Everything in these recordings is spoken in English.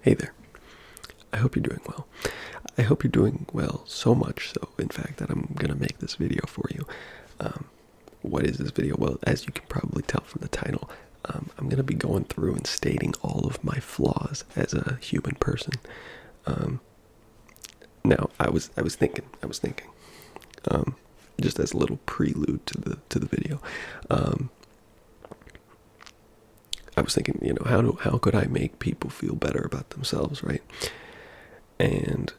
Hey there. I hope you're doing well. I hope you're doing well so much so, in fact, that I'm going to make this video for you. What is this video? Well, as you can probably tell from the title, I'm going to be going through and stating all of my flaws as a human person. Now, I was thinking, just as a little prelude to the video. I was thinking, how could I make people feel better about themselves, right? And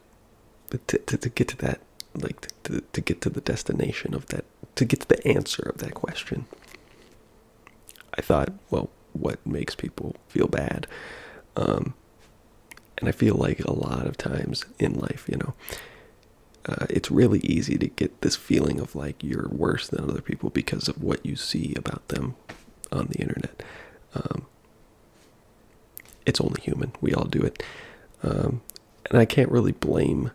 to get to that, like to get to the destination of that, to get to the answer of that question, I thought, well, what makes people feel bad? And I feel like a lot of times in life, it's really easy to get this feeling of like you're worse than other people because of what you see about them on the internet. It's only human. We all do it. And I can't really blame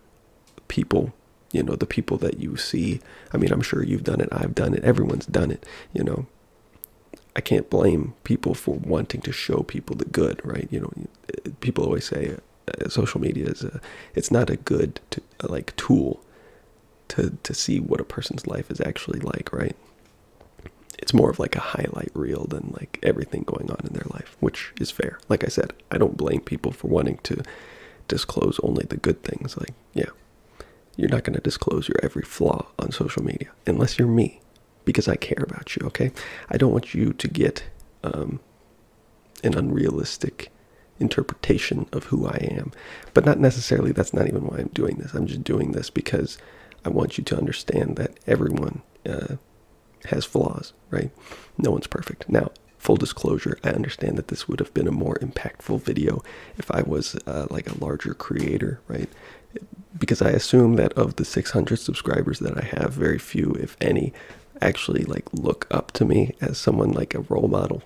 people, the people that you see. I mean, I'm sure you've done it. I've done it. Everyone's done it. I can't blame people for wanting to show people the good, right? People always say social media it's not a good tool to see what a person's life is actually like, right? It's more of like a highlight reel than like everything going on in their life, which is fair. Like I said, I don't blame people for wanting to disclose only the good things. Like, yeah, you're not going to disclose your every flaw on social media unless you're me, because I care about you, okay? I don't want you to get an unrealistic interpretation of who I am. But not necessarily, that's not even why I'm doing this. I'm just doing this because I want you to understand that everyone has flaws, right? No one's perfect. Now, full disclosure, I understand that this would have been a more impactful video if I was like a larger creator, right? Because I assume that of the 600 subscribers that I have, very few, if any, actually like look up to me as someone like a role model.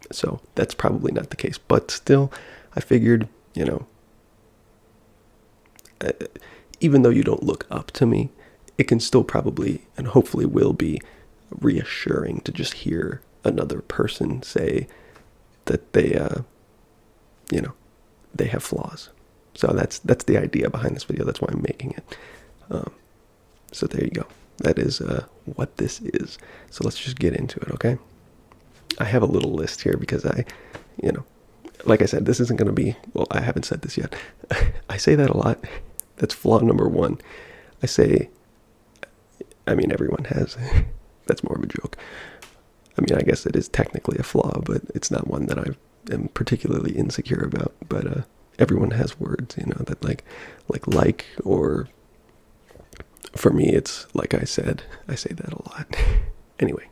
So that's probably not the case, but still, I figured, even though you don't look up to me, it can still probably and hopefully will be reassuring to just hear another person say that they have flaws. So that's the idea behind this video. That's why I'm making it. So there you go. That is what this is. So let's just get into it, okay? I have a little list here because like I said, this isn't going to be, well, I haven't said this yet. I say that a lot. That's flaw number one. Everyone has. That's more of a joke. I guess it is technically a flaw, but it's not one that I am particularly insecure about. But everyone has words, that like, or for me, it's like I said. I say that a lot. Anyway,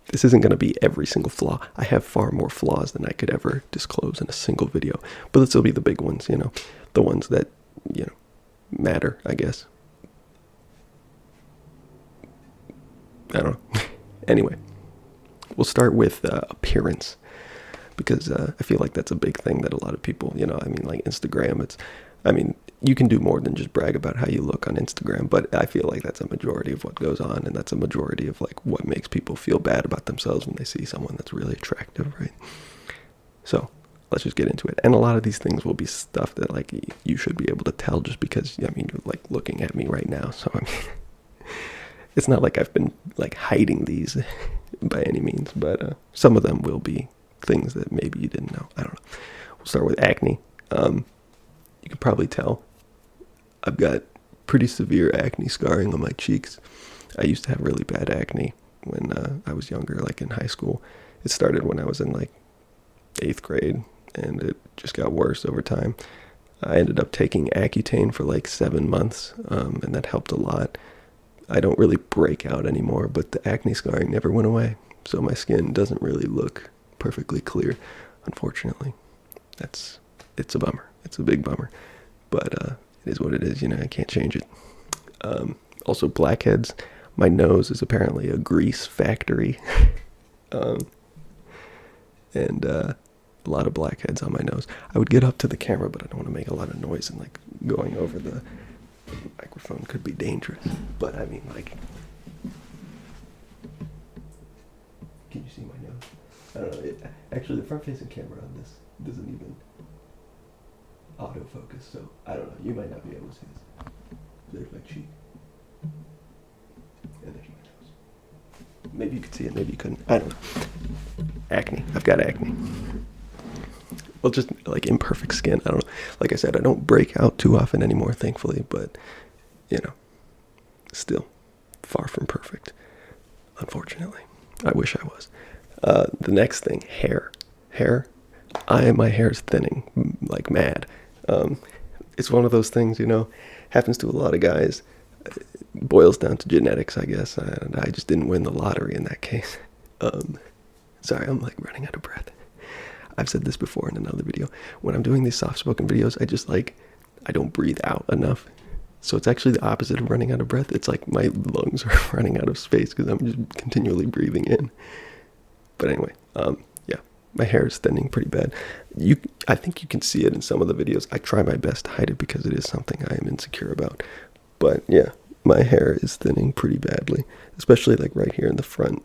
this isn't going to be every single flaw. I have far more flaws than I could ever disclose in a single video. But this will be the big ones, the ones that, matter, I guess. I don't know. Anyway, we'll start with appearance, because I feel like that's a big thing that a lot of people, like Instagram, you can do more than just brag about how you look on Instagram, but I feel like that's a majority of what goes on, and that's a majority of like what makes people feel bad about themselves when they see someone that's really attractive, right? So let's just get into it. And a lot of these things will be stuff that like you should be able to tell just because, you're like looking at me right now. So it's not like I've been like hiding these by any means, but some of them will be things that maybe you didn't know. I don't know. We'll start with acne. You can probably tell I've got pretty severe acne scarring on my cheeks. I used to have really bad acne when I was younger, like in high school. It started when I was in like 8th grade, and it just got worse over time. I ended up taking Accutane for like 7 months, and that helped a lot. I don't really break out anymore, but the acne scarring never went away, so my skin doesn't really look perfectly clear, unfortunately. It's a bummer. It's a big bummer, but it is what it is. I can't change it. Also, blackheads. My nose is apparently a grease factory, and a lot of blackheads on my nose. I would get up to the camera, but I don't want to make a lot of noise, and like going over the microphone could be dangerous. But Can you see my nose? I don't know. Actually, the front-facing camera on this doesn't even autofocus, so I don't know. You might not be able to see this. There's my cheek. And there's my nose. Maybe you could see it, maybe you couldn't. I don't know. Acne. I've got acne. Well, just like imperfect skin. I don't know. Like I said, I don't break out too often anymore, thankfully, but, you know, still far from perfect, unfortunately. I wish I was. The next thing, hair. My hair is thinning like mad. It's one of those things, you know, happens to a lot of guys. It boils down to genetics, I guess, and I just didn't win the lottery in that case. Sorry, I'm like running out of breath. I've said this before in another video. When I'm doing these soft-spoken videos, I don't breathe out enough. So it's actually the opposite of running out of breath. It's like my lungs are running out of space because I'm just continually breathing in. But anyway, yeah, my hair is thinning pretty bad. I think you can see it in some of the videos. I try my best to hide it because it is something I am insecure about. But yeah, my hair is thinning pretty badly, especially like right here in the front.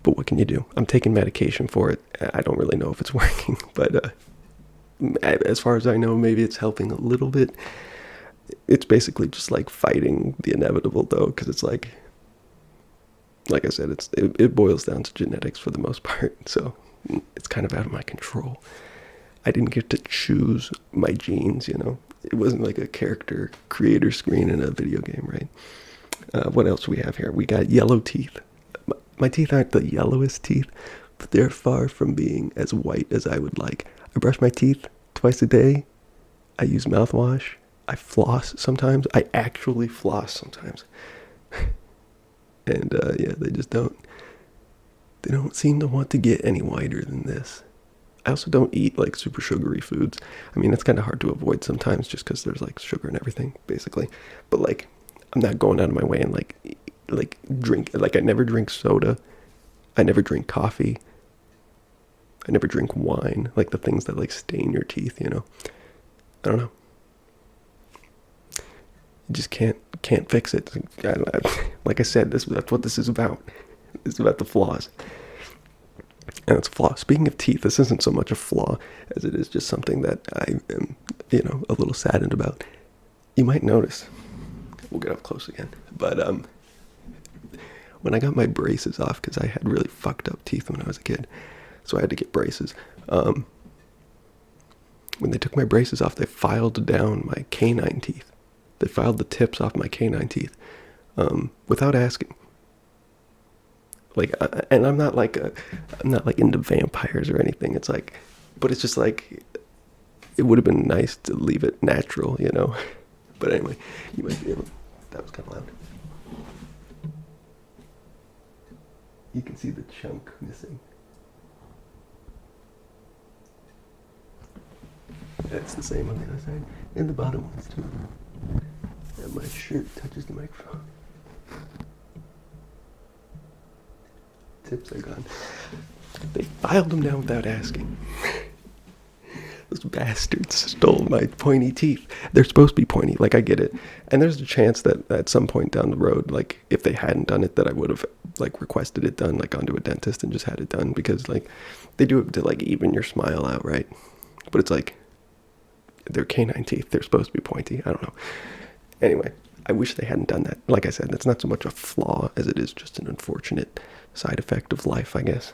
But what can you do? I'm taking medication for it. I don't really know if it's working, but as far as I know, maybe it's helping a little bit. It's basically just like fighting the inevitable, though, because it's like I said, it boils down to genetics for the most part, so it's kind of out of my control. I didn't get to choose my genes, you know. It wasn't like a character creator screen in a video game, right? What else do we have here? We got yellow teeth. My teeth aren't the yellowest teeth, but they're far from being as white as I would like. I brush my teeth twice a day. I use mouthwash. I floss sometimes. I actually floss sometimes. And yeah, they don't seem to want to get any whiter than this. I also don't eat like super sugary foods. I mean, it's kind of hard to avoid sometimes just because there's like sugar and everything, basically. But like, I'm not going out of my way and like drink, like I never drink soda. I never drink coffee. I never drink wine, like the things that like stain your teeth, you know. I don't know. You just can't fix it. Like I said, that's what this is about. It's about the flaws. And it's a flaw. Speaking of teeth, this isn't so much a flaw as it is just something that I am, you know, a little saddened about. You might notice. We'll get up close again. But when I got my braces off, because I had really fucked up teeth when I was a kid, so I had to get braces. When they took my braces off, they filed down my canine teeth. They filed the tips off my canine teeth without asking. Like, and I'm not like into vampires or anything. It's like, but it's just like, it would have been nice to leave it natural, you know. But anyway, you might be able. That was kind of loud. You can see the chunk missing. That's the same on the other side, and the bottom ones too. And my shirt touches the microphone. Tips are gone. They filed them down without asking. Those bastards stole my pointy teeth. They're supposed to be pointy, like I get it. And there's a chance that at some point down the road, like if they hadn't done it, that I would have like requested it done, like gone to a dentist and just had it done, because like they do it to like even your smile out, right? But it's like they're canine teeth. They're supposed to be pointy. I don't know. Anyway, I wish they hadn't done that. Like I said, that's not so much a flaw as it is just an unfortunate side effect of life, I guess.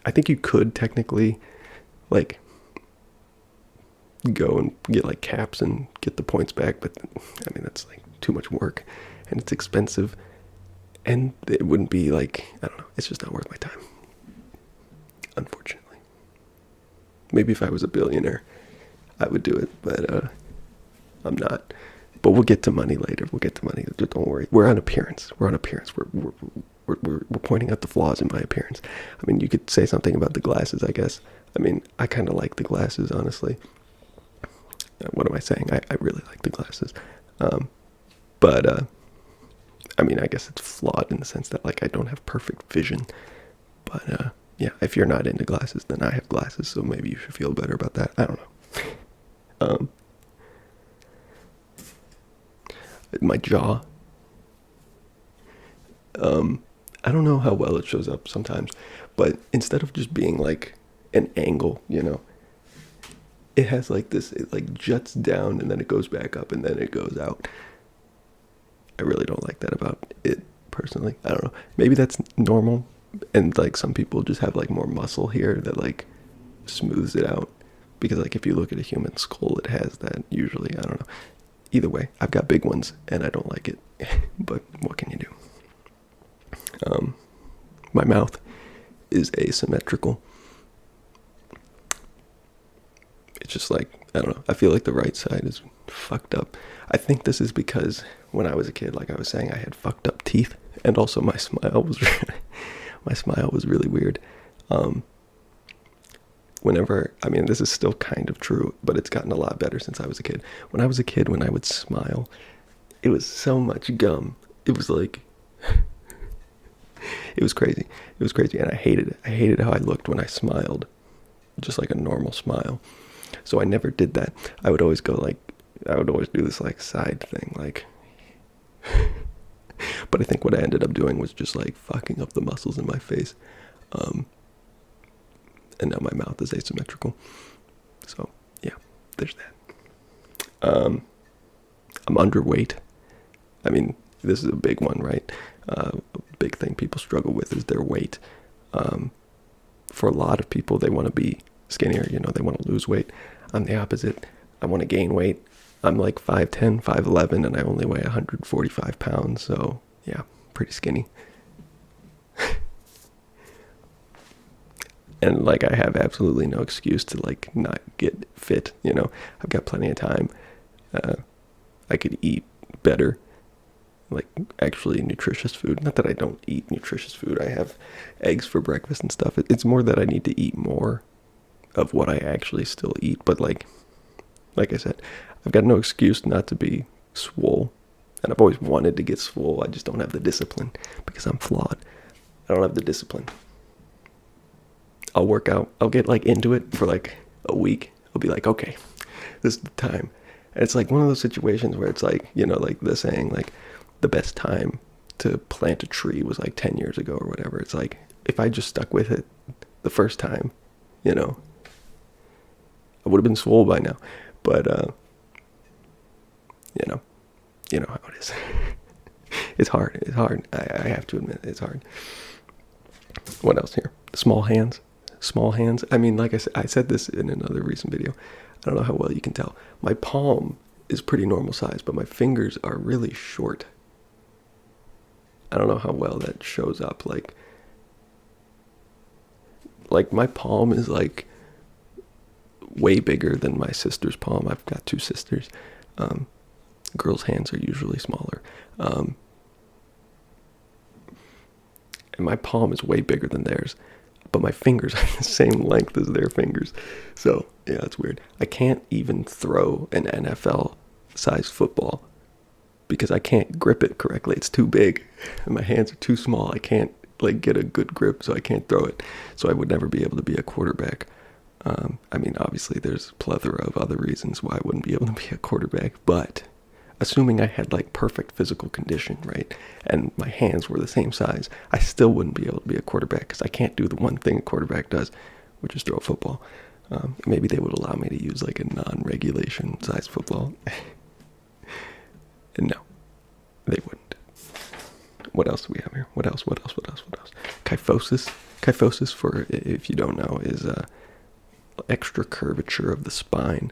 I think you could technically like go and get like caps and get the points back, but I mean, that's like too much work and it's expensive and it wouldn't be like, I don't know, it's just not worth my time, unfortunately. Maybe if I was a billionaire I would do it, but I'm not. But we'll get to money later. Don't worry. We're on appearance. We're pointing out the flaws in my appearance. I mean, you could say something about the glasses, I guess. I mean, I kind of like the glasses, honestly. What am I saying? I really like the glasses. But I mean, I guess it's flawed in the sense that, like, I don't have perfect vision. But, yeah, if you're not into glasses, then I have glasses, so maybe you should feel better about that. I don't know. My jaw. I don't know how well it shows up sometimes, but instead of just being like an angle, it has like this, it like juts down and then it goes back up and then it goes out. I really don't like that about it personally. I don't know. Maybe that's normal, and like some people just have like more muscle here that like smooths it out. Because like if you look at a human skull, it has that usually. I don't know. Either way, I've got big ones and I don't like it. But what can you do? My mouth is asymmetrical. It's just like, I don't know. I feel like the right side is fucked up. I think this is because when I was a kid, like I was saying, I had fucked up teeth, and also my smile was my smile was really weird. Whenever, I mean, this is still kind of true, but it's gotten a lot better since I was a kid. When I was a kid, when I would smile, it was so much gum. It was like, it was crazy. It was crazy, and I hated it. I hated how I looked when I smiled, just like a normal smile. So I never did that. I would always go like, I would always do this like side thing, like, but I think what I ended up doing was just like fucking up the muscles in my face. And now my mouth is asymmetrical. So yeah, there's that. I'm underweight. I mean, this is a big one, right? A big thing people struggle with is their weight. For a lot of people, they want to be skinnier, they want to lose weight. I'm the opposite. I want to gain weight. I'm like 5'10", 5'11", and I only weigh 145 pounds, so yeah, pretty skinny. And like I have absolutely no excuse to like not get fit, I've got plenty of time. I could eat better, like actually nutritious food. Not that I don't eat nutritious food. I have eggs for breakfast and stuff. It's more that I need to eat more of what I actually still eat. But like I said, I've got no excuse not to be swole. And I've always wanted to get swole. I just don't have the discipline because I'm flawed. I don't have the discipline. I'll work out. I'll get like into it for like a week. I'll be like, okay, this is the time. And it's like one of those situations where it's like, like the saying, like the best time to plant a tree was like 10 years ago or whatever. It's like, if I just stuck with it the first time, I would have been swole by now. But, you know how it is. It's hard. It's hard. I have to admit, it's hard. What else here? Small hands. Small hands. I mean, like I said this in another recent video. I don't know how well you can tell. My palm is pretty normal size, but my fingers are really short. I don't know how well that shows up. Like my palm is like way bigger than my sister's palm. I've got two sisters. Girls' hands are usually smaller. And my palm is way bigger than theirs. But my fingers are the same length as their fingers. So, yeah, it's weird. I can't even throw an NFL-sized football because I can't grip it correctly. It's too big. And my hands are too small. I can't, get a good grip, so I can't throw it. So I would never be able to be a quarterback. I mean, obviously, there's a plethora of other reasons why I wouldn't be able to be a quarterback. But assuming I had, perfect physical condition, right, and my hands were the same size, I still wouldn't be able to be a quarterback because I can't do the one thing a quarterback does, which is throw a football. Maybe they would allow me to use, a non-regulation size football. And no, they wouldn't. What else do we have here? What else? Kyphosis. Kyphosis, for if you don't know, is extra curvature of the spine.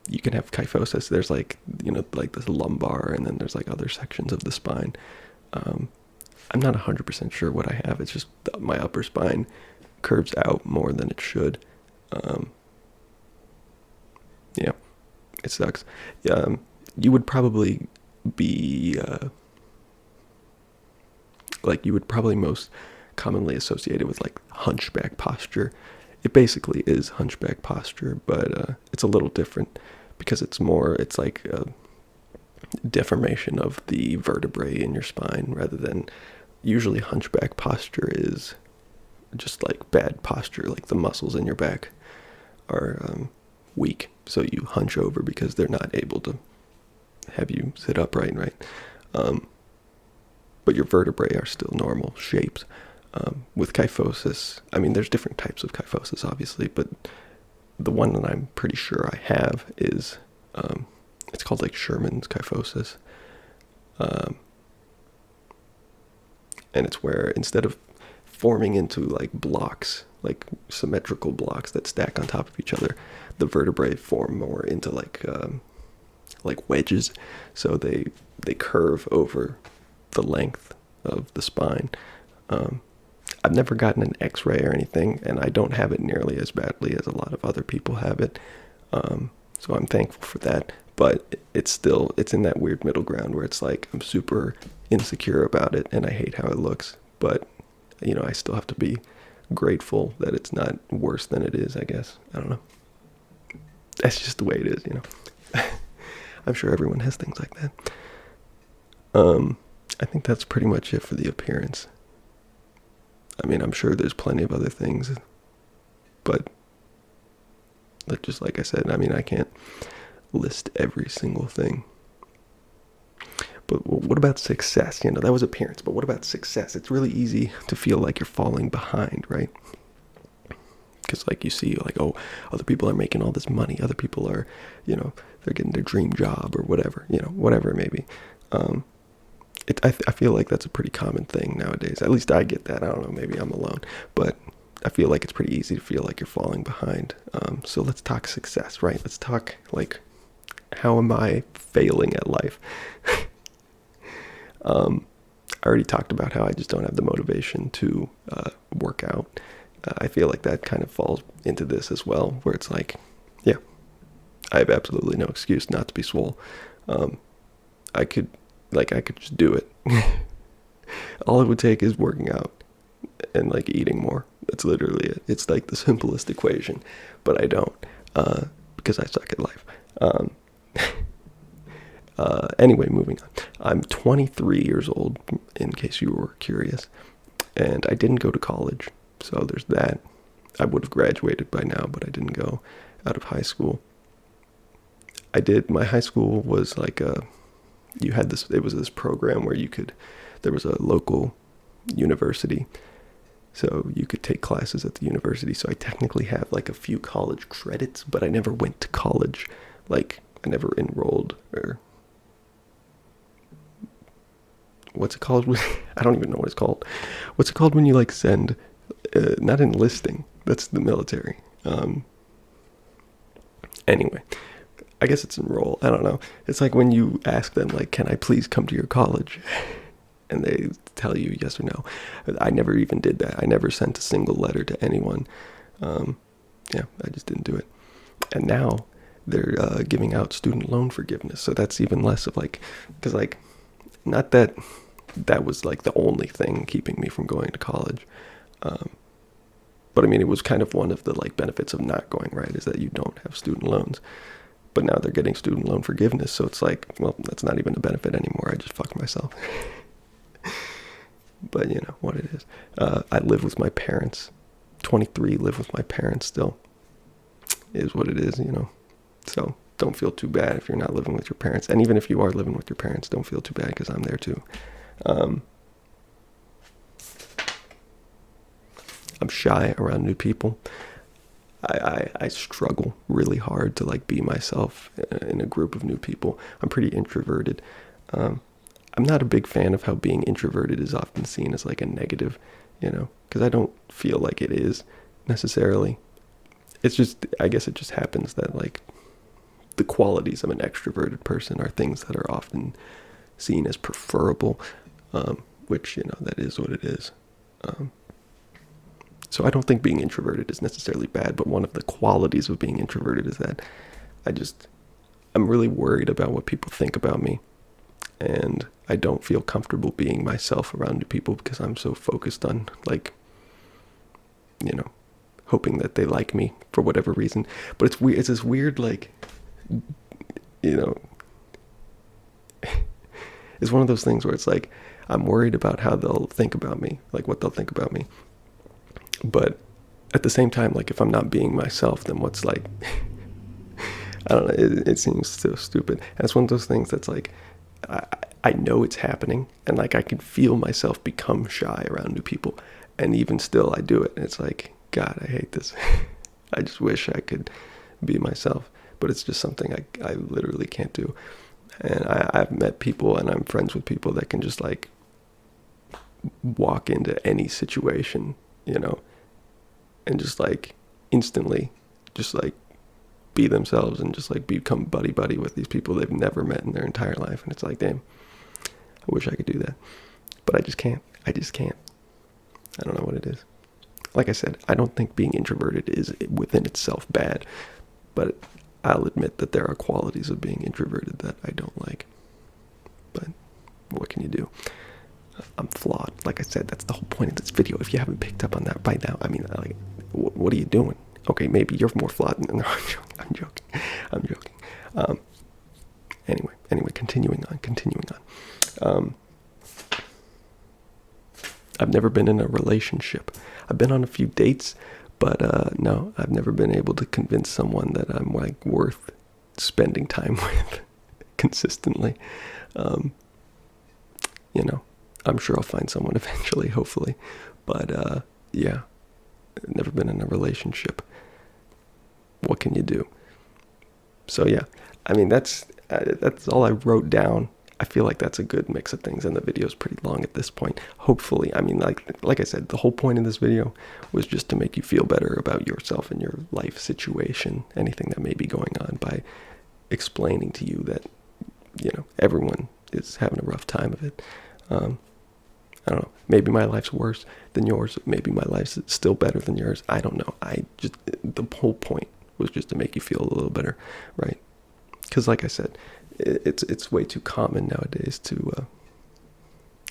You can have kyphosis. There's this lumbar, and then there's other sections of the spine. I'm not 100% sure what I have. It's just my upper spine curves out more than it should. Yeah, it sucks. You would probably be you would probably most commonly associate it with hunchback posture. It basically is hunchback posture, but it's a little different because it's like a deformation of the vertebrae in your spine rather than usually hunchback posture is just bad posture, the muscles in your back are weak, so you hunch over because they're not able to have you sit upright, right? but your vertebrae are still normal shapes. With kyphosis, I mean, there's different types of kyphosis, obviously, but the one that I'm pretty sure I have is, it's called like Sherman's kyphosis. Um, and it's where instead of forming into like blocks, like symmetrical blocks that stack on top of each other, the vertebrae form more into like wedges. So they curve over the length of the spine. I've never gotten an X-ray or anything, and I don't have it nearly as badly as a lot of other people have it. So I'm thankful for that. But it's in that weird middle ground where it's like I'm super insecure about it and I hate how it looks. But, I still have to be grateful that it's not worse than it is, I guess. I don't know. That's just the way it is, I'm sure everyone has things like that. I think that's pretty much it for the appearance. I mean, I'm sure there's plenty of other things, but just like I said, I mean, I can't list every single thing. But what about success? That was appearance, but what about success? It's really easy to feel like you're falling behind, right? Because like you see, like, oh, other people are making all this money. Other people are, they're getting their dream job or whatever, whatever it may be. I feel like that's a pretty common thing nowadays. At least I get that. I don't know, maybe I'm alone. But I feel like it's pretty easy to feel like you're falling behind. So let's talk success, right? Let's talk, like, how am I failing at life? I already talked about how I just don't have the motivation to work out. I feel like that kind of falls into this as well, where it's like, yeah, I have absolutely no excuse not to be swole. I could just do it. All it would take is working out and like eating more. That's literally it. It's like the simplest equation, but I don't, because I suck at life. Anyway, moving on. I'm 23 years old, in case you were curious, and I didn't go to college, so there's that. I would have graduated by now, but I didn't go out of high school. My high school was like it was this program where there was a local university, so you could take classes at the university. So I technically have like a few college credits, but I never went to college. Like, I never enrolled, or what's it called? I don't even know what it's called. What's it called when you like send, not enlisting, that's the military. Anyway, I guess it's enroll. I don't know. It's like when you ask them, like, can I please come to your college? And they tell you yes or no. I never even did that. I never sent a single letter to anyone. Yeah, I just didn't do it. And now they're giving out student loan forgiveness. So that's even less of like, because like, not that was like the only thing keeping me from going to college. But I mean, it was kind of one of the like benefits of not going, right, is that you don't have student loans. But now they're getting student loan forgiveness. So it's like, well, that's not even a benefit anymore. I just fucked myself. But you know what it is. I live with my parents. 23, live with my parents still. Is what it is, So don't feel too bad if you're not living with your parents. And even if you are living with your parents, don't feel too bad, because I'm there too. I'm shy around new people. I struggle really hard to like be myself in a group of new people. I'm pretty introverted. I'm not a big fan of how being introverted is often seen as like a negative, because I don't feel like it is necessarily. It's just, I guess it just happens that like the qualities of an extroverted person are things that are often seen as preferable, which, that is what it is. So I don't think being introverted is necessarily bad, but one of the qualities of being introverted is that I'm really worried about what people think about me. And I don't feel comfortable being myself around new people because I'm so focused on like, hoping that they like me for whatever reason. But it's weird. It's this weird, like, it's one of those things where it's like, I'm worried about how they'll think about me, like what they'll think about me. But at the same time, like if I'm not being myself, then what's like, I don't know, it seems so stupid. And it's one of those things that's like, I know it's happening, and like I can feel myself become shy around new people, and even still I do it, and it's like, God, I hate this. I just wish I could be myself, but it's just something I literally can't do. And I've met people, and I'm friends with people that can just like walk into any situation, you know, and just like instantly just like be themselves and just like become buddy buddy with these people they've never met in their entire life. And it's like, damn, I wish I could do that, but I just can't. I just can't. I don't know what it is. Like I said, I don't think being introverted is within itself bad, but I'll admit that there are qualities of being introverted that I don't like. But what can you do? I'm flawed. Like I said, that's the whole point of this video. If you haven't picked up on that by now, I mean, like, what are you doing? Okay, maybe you're more flawed than no, I'm joking. Anyway, continuing on. I've never been in a relationship. I've been on a few dates, but no, I've never been able to convince someone that I'm like worth spending time with consistently. You know, I'm sure I'll find someone eventually, hopefully, but yeah, never been in a relationship. What can you do? So yeah, I mean that's all I wrote down. I feel like that's a good mix of things, and the video's pretty long at this point. Hopefully, I mean, like I said, the whole point of this video was just to make you feel better about yourself and your life situation, anything that may be going on, by explaining to you that, you know, everyone is having a rough time of it. I don't know. Maybe my life's worse than yours. Maybe my life's still better than yours. I don't know. The whole point was just to make you feel a little better, right? Because like I said, it's way too common nowadays to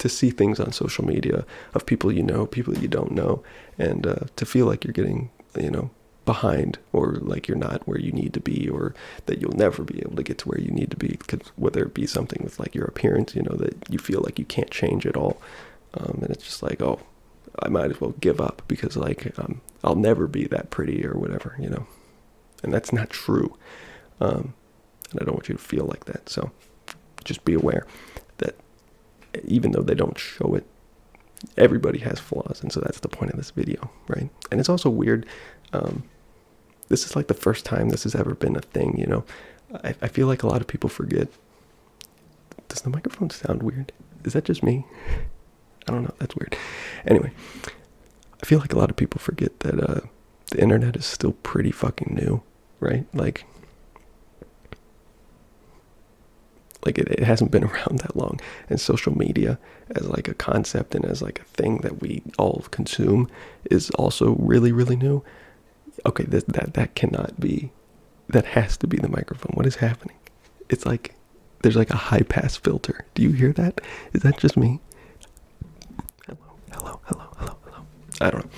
see things on social media of people you know, people you don't know, and to feel like you're getting, you know, behind, or like you're not where you need to be, or that you'll never be able to get to where you need to be, whether it be something with like your appearance, you know, that you feel like you can't change at all, and it's just like, oh, I might as well give up because like I'll never be that pretty or whatever, you know, and that's not true, and I don't want you to feel like that. So just be aware that even though they don't show it, everybody has flaws, and so that's the point of this video, right? And it's also weird. This is like the first time this has ever been a thing, you know. I feel like a lot of people forget. Does the microphone sound weird? Is that just me? I don't know. That's weird. Anyway, I feel like a lot of people forget that the internet is still pretty fucking new, right? Like it hasn't been around that long, and social media as like a concept and as like a thing that we all consume is also really, really new. Okay, that cannot be, that has to be the microphone. What is happening? It's like there's like a high pass filter. Do you hear that? Is that just me? Hello. I don't know.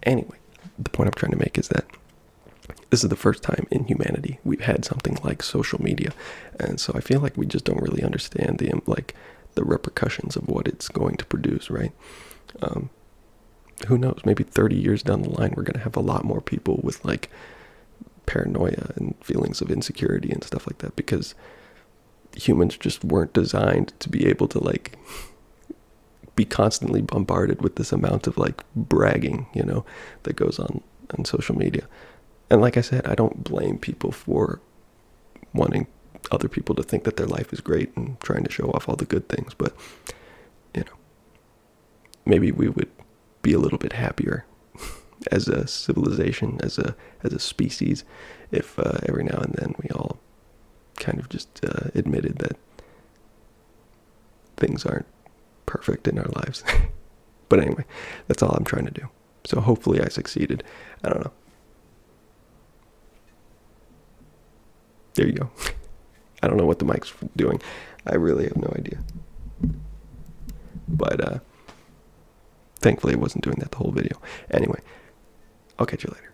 Anyway, the point I'm trying to make is that this is the first time in humanity we've had something like social media, and so I feel like we just don't really understand the repercussions of what it's going to produce, right? Who knows? Maybe 30 years down the line, we're going to have a lot more people with like paranoia and feelings of insecurity and stuff like that, because humans just weren't designed to be able to like be constantly bombarded with this amount of like bragging, you know, that goes on social media. And like I said, I don't blame people for wanting other people to think that their life is great and trying to show off all the good things. But, you know, maybe we would be a little bit happier as a civilization, as a species, if every now and then we all kind of just admitted that things aren't perfect in our lives. But anyway, that's all I'm trying to do. So hopefully I succeeded. I don't know. There you go. I don't know what the mic's doing. I really have no idea. But thankfully it wasn't doing that the whole video. Anyway, I'll catch you later.